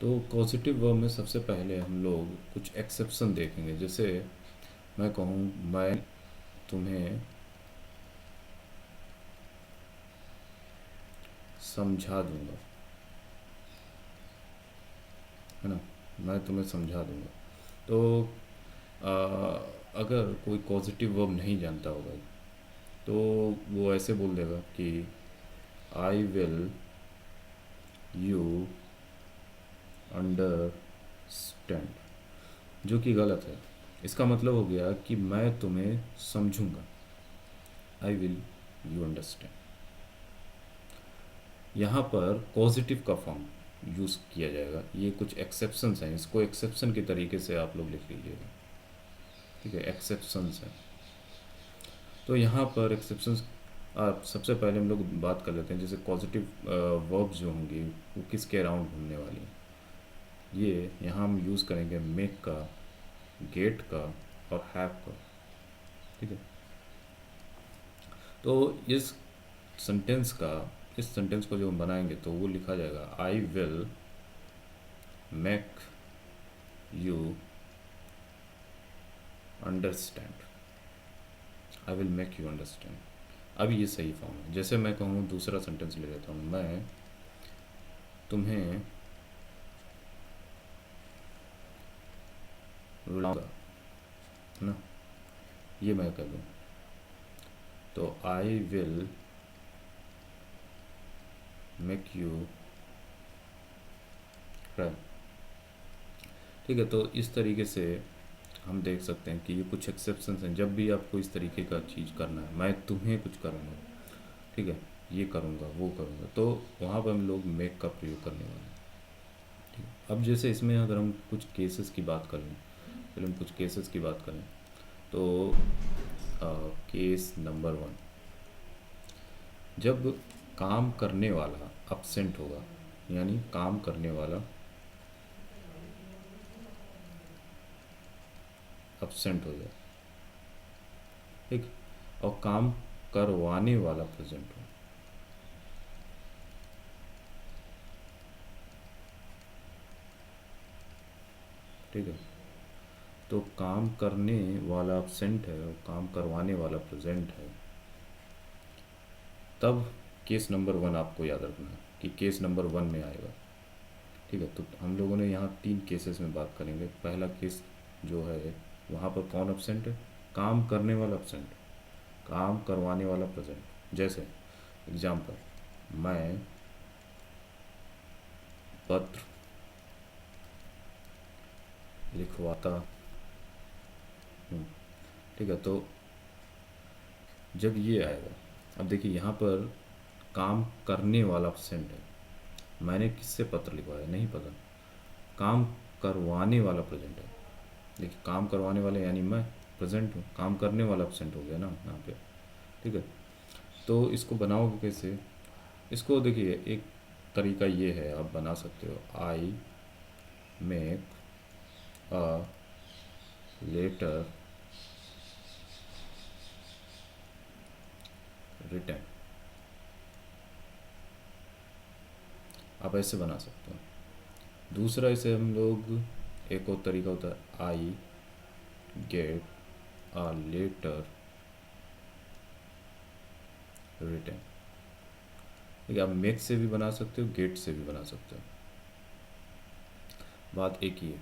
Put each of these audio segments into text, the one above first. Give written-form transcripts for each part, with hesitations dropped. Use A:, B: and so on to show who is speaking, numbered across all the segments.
A: तो positive verb में सबसे पहले हम लोग कुछ एक्सेप्शन देखेंगे। जैसे मैं कहूँ मैं तुम्हें समझा दूंगा, है ना, मैं तुम्हें समझा दूंगा। तो आ, अगर कोई पॉजिटिव वर्ब नहीं जानता होगा तो वो ऐसे बोल देगा कि आई विल यू अंडरस्टैंड, जो कि गलत है। इसका मतलब हो गया कि मैं तुम्हें समझूंगा, आई विल यू अंडरस्टैंड। यहाँ पर पॉजिटिव का फॉर्म यूज़ किया जाएगा। ये कुछ एक्सेप्शंस हैं, इसको एक्सेप्शन के तरीके से आप लोग लिख लीजिएगा, ठीक है। एक्सेप्शंस हैं, तो यहाँ पर एक्सेप्शंस आप सबसे पहले हम लोग बात कर लेते हैं। जैसे पॉजिटिव वर्ब्स जो होंगी वो किसके अराउंड घूमने वाली हैं। ये यहाँ हम यूज़ करेंगे मेक का, गेट का और हैव का, ठीक है। तो सेंटेंस का इस सेंटेंस को जो हम बनाएंगे तो वो लिखा जाएगा I will make you understand, I will make you understand. अब ये सही फॉर्म है। जैसे मैं कहूँ, दूसरा सेंटेंस ले लेता हूँ, मैं तुम्हें रुलाऊंगा, है ना, ये मैं कर दूँ तो I will make you cry, ठीक है। तो इस तरीके से हम देख सकते हैं कि ये कुछ एक्सेप्शंस हैं। जब भी आपको इस तरीके का चीज़ करना है, मैं तुम्हें कुछ करूँगा, ठीक है, ये करूँगा वो करूँगा, तो वहाँ पर हम लोग मेक का प्रयोग करने वाले हैं, ठीक है। अब जैसे इसमें अगर हम कुछ केसेस की बात कर लें, पहले हम कुछ केसेस की बात करें तो केस नंबर 1, जब काम करने वाला absent होगा, यानी काम करने वाला absent हो जाए, ठीक, और काम करवाने वाला प्रेजेंट हो, ठीक है। तो काम करने वाला absent है और काम करवाने वाला प्रेजेंट है, तब केस नंबर 1 आपको याद रखना है कि केस नंबर 1 में आएगा, ठीक है। तो हम लोगों ने यहाँ 3 केसेस में बात करेंगे। पहला केस जो है वहाँ पर कौन absent है, काम करने वाला absent, काम करवाने वाला प्रेजेंट। जैसे एग्जाम्पल, मैं पत्र लिखवाता हूँ, ठीक है। तो जब ये आएगा, अब देखिए यहाँ पर काम करने वाला absent है, मैंने किससे पत्र लिखवाया नहीं पता, काम करवाने वाला प्रेजेंट है। देखिए काम करवाने वाले यानी मैं प्रेजेंट हूँ, काम करने वाला absent हो गया ना यहाँ पे, ठीक है। तो इसको बनाओगे कैसे, इसको देखिए एक तरीका ये है, आप बना सकते हो I make a letter written, आप ऐसे बना सकते हो। दूसरा इसे हम लोग एक और तरीका होता है I get a letter written, ठीक है। आप मेक से भी बना सकते हो, गेट से भी बना सकते हो, बात एक ही है।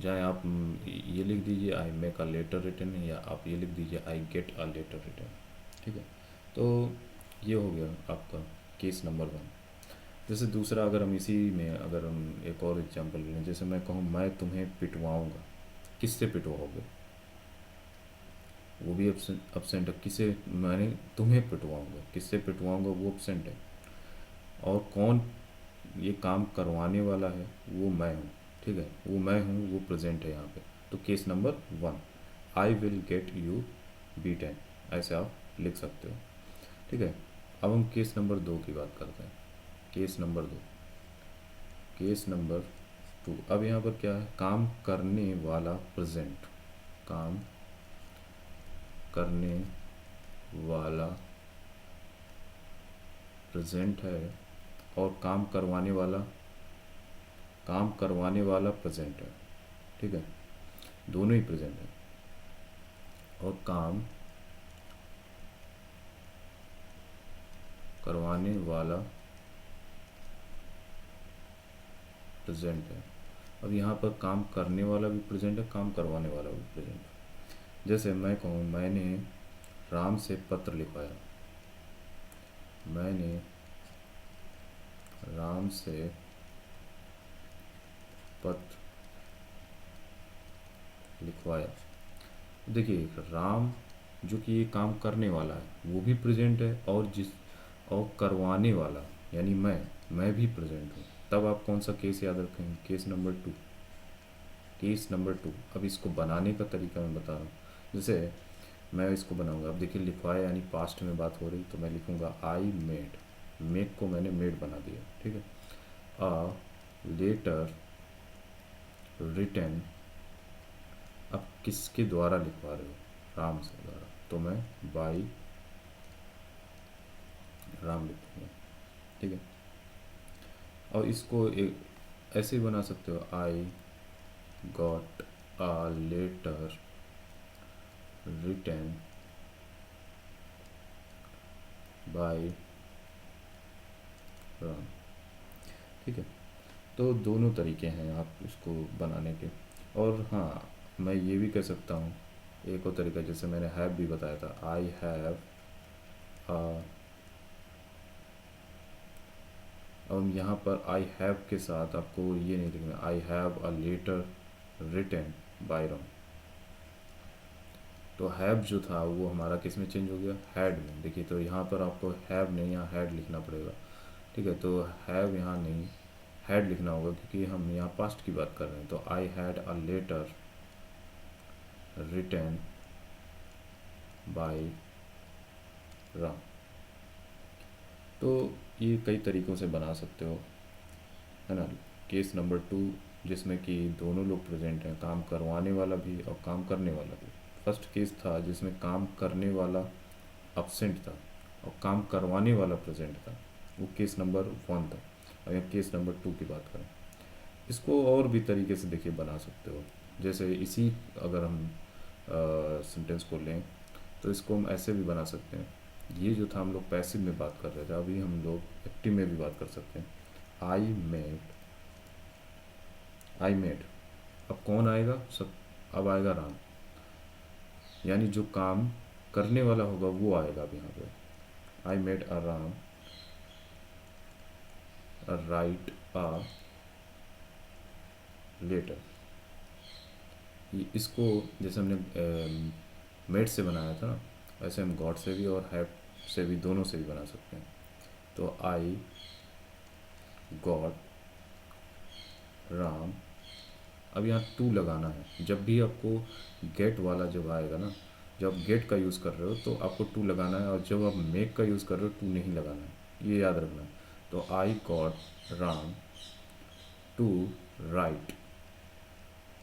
A: चाहे आप ये लिख दीजिए I make a letter written, या आप ये लिख दीजिए I get a letter written, ठीक है। तो ये हो गया आपका केस नंबर 1। जैसे दूसरा, अगर हम इसी में अगर हम एक और एग्जांपल लें, जैसे मैं कहूँ मैं तुम्हें पिटवाऊँगा, किससे पिटवाओगे, वो भी absent है। किसे, मैंने तुम्हें पिटवाऊँगा, किससे पिटवाऊँगा वो absent है। और कौन ये काम करवाने वाला है, वो मैं हूँ, ठीक है, वो मैं हूँ, वो प्रेजेंट है यहाँ पे। तो case number 1, I will get you beaten, ऐसे आप लिख सकते हो, ठीक है। अब हम केस नंबर 2 की बात करते हैं। केस नंबर 2, केस नंबर 2, अब यहाँ पर क्या है, काम करने वाला प्रेजेंट, काम करने वाला प्रेजेंट है और काम करवाने वाला काम करवाने वाला प्रेजेंट है, ठीक है, दोनों ही प्रेजेंट है। और काम करवाने वाला प्रेजेंट है। अब यहाँ पर काम करने वाला भी प्रेजेंट है, काम करवाने वाला भी प्रेजेंट है। जैसे मैं कहूँ मैंने राम से पत्र लिखवाया, मैंने राम से पत्र लिखवाया। देखिए राम जो कि ये काम करने वाला है वो भी प्रेजेंट है, और करवाने वाला यानी मैं भी प्रेजेंट हूँ। तब आप कौन सा केस याद रखेंगे? Case number 2। Case number 2। अब इसको बनाने का तरीका मैं बता रहा हूँ। जैसे मैं इसको बनाऊंगा, अब देखिए लिखवाया यानी पास्ट में बात हो रही, तो मैं लिखूंगा आई मेड, मेक को मैंने मेड बना दिया, ठीक है। अ लेटर रिटन, अब किसके द्वारा लिखवा रहे हो? राम से द्वारा, तो मैं बाई राम लिखूंगा, ठीक है। और इसको ऐसे ही बना सकते हो, I got a letter written by Ram, ठीक है। तो दोनों तरीके हैं आप इसको बनाने के। और हाँ, मैं ये भी कह सकता हूँ एक और तरीका, जैसे मैंने हैव भी बताया था, आई हैव अ, अब यहाँ पर आई हैव के साथ आपको ये नहीं लिखना, I have a letter written by Ram. तो हैव जो था वो हमारा किस में चेंज हो गया? हैड में। देखिए तो यहाँ पर आपको हैव नहीं, यहाँ हैड लिखना पड़ेगा, ठीक है। तो हैव यहाँ नहीं, हैड लिखना होगा, क्योंकि हम यहाँ पास्ट की बात कर रहे हैं। तो I had a letter written by Ram. तो ये कई तरीक़ों से बना सकते हो, है ना। केस नंबर 2 जिसमें कि दोनों लोग प्रेजेंट हैं, काम करवाने वाला भी और काम करने वाला भी। फर्स्ट केस था जिसमें काम करने वाला अब्सेंट था और काम करवाने वाला प्रेजेंट था, वो केस नंबर 1 था। और यहाँ केस नंबर 2 की बात करें, इसको और भी तरीके से देखिए बना सकते हो। जैसे इसी अगर हम सेंटेंस को लें तो इसको हम ऐसे भी बना सकते हैं। ये जो था हम लोग पैसिव में बात कर रहे थे, अभी हम लोग एक्टिव में भी बात कर सकते हैं। आई मेड, आई मेड, अब कौन आएगा? सब अब आएगा राम, यानी जो काम करने वाला होगा वो आएगा अब यहाँ पे। I made a Ram write a letter. इसको जैसे हमने मेड से बनाया था, वैसे हम गॉड से भी और हैव से भी, दोनों से भी बना सकते हैं। तो आई गॉड राम, अब यहाँ टू लगाना है। जब भी आपको गेट वाला जब आएगा ना, जब आप गेट का यूज़ कर रहे हो तो आपको टू लगाना है, और जब आप मेक का यूज़ कर रहे हो टू नहीं लगाना है, ये याद रखना है। तो I got Ram to write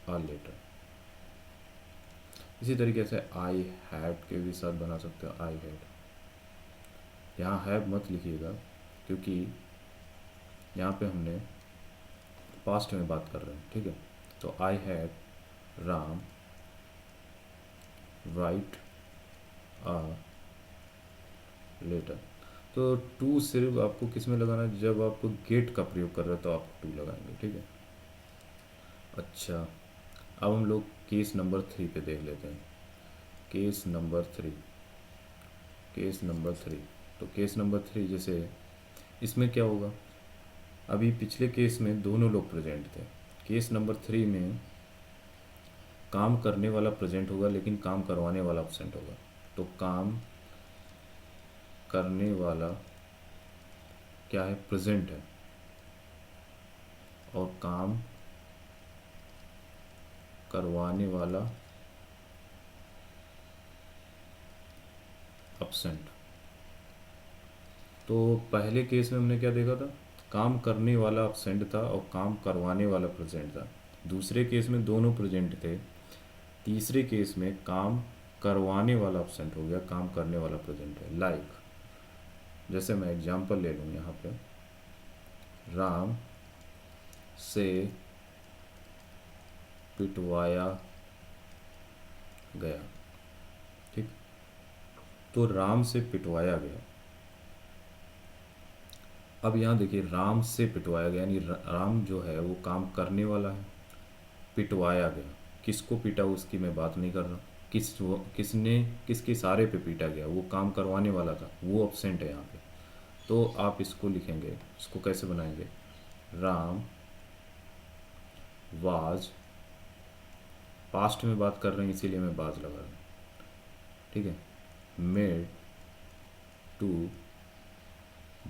A: a letter. इसी तरीके से आई हैड के भी साथ बना सकते हो, आई हैड। यहाँ हैव मत लिखिएगा, क्योंकि यहाँ पे हमने पास्ट में बात कर रहे हैं, ठीक है। तो I had Ram write a letter. तो टू सिर्फ आपको किस में लगाना है? जब आप गेट का प्रयोग कर रहे हो तो आप टू लगाएंगे, ठीक है। अच्छा, अब हम लोग केस नंबर 3 पे देख लेते हैं। Case number 3, case number 3। तो केस नंबर 3 जैसे इसमें क्या होगा? अभी पिछले केस में दोनों लोग प्रेजेंट थे। केस नंबर 3 में काम करने वाला प्रेजेंट होगा, लेकिन काम करवाने वाला एब्सेंट होगा। तो काम करने वाला क्या है? प्रेजेंट है, और काम करवाने वाला एब्सेंट। तो पहले केस में हमने क्या देखा था? काम करने वाला एब्सेंट था और काम करवाने वाला प्रेजेंट था। दूसरे केस में दोनों प्रेजेंट थे। तीसरे केस में काम करवाने वाला एब्सेंट हो गया, काम करने वाला प्रेजेंट है। लाइक जैसे मैं एग्जांपल ले लूँ यहाँ पे, राम से पिटवाया गया। ठीक, तो राम से पिटवाया गया। अब यहाँ देखिए, राम से पिटवाया गया यानी राम जो है वो काम करने वाला है। पिटवाया गया, किसको पीटा उसकी मैं बात नहीं कर रहा। किसने किसके इशारे पे पीटा गया, वो काम करवाने वाला था, वो ऑब्सेंट है यहाँ पे। तो आप इसको लिखेंगे, इसको कैसे बनाएंगे, राम वाज, पास्ट में बात कर रहे हैं इसीलिए मैं बाज लगा रहा हूँ। ठीक है, मेड टू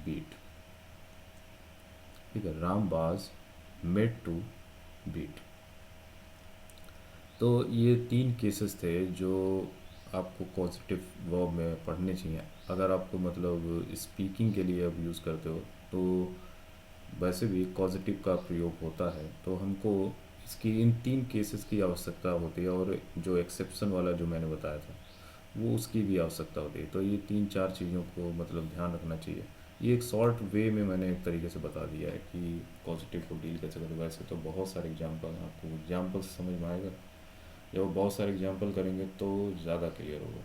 A: बीट। ठीक है, राम बाज मेड टू बीट। तो ये तीन केसेस थे जो आपको पॉजिटिव वर्ब में पढ़ने चाहिए। अगर आपको मतलब स्पीकिंग के लिए अब यूज़ करते हो तो वैसे भी पॉजिटिव का प्रयोग होता है, तो हमको इसकी इन तीन केसेस की आवश्यकता होती है, और जो एक्सेप्शन वाला जो मैंने बताया था वो उसकी भी आवश्यकता होती है। तो ये तीन चार चीज़ों को मतलब ध्यान रखना चाहिए। ये एक शॉर्ट वे में मैंने एक तरीके से बता दिया है कि पॉजिटिव को डील कैसे करें। वैसे तो बहुत सारे एग्जाम्पल हैं, आपको एग्जाम्पल से समझ में आएगा। जब बहुत सारे एग्जाम्पल करेंगे तो ज़्यादा क्लियर होगा।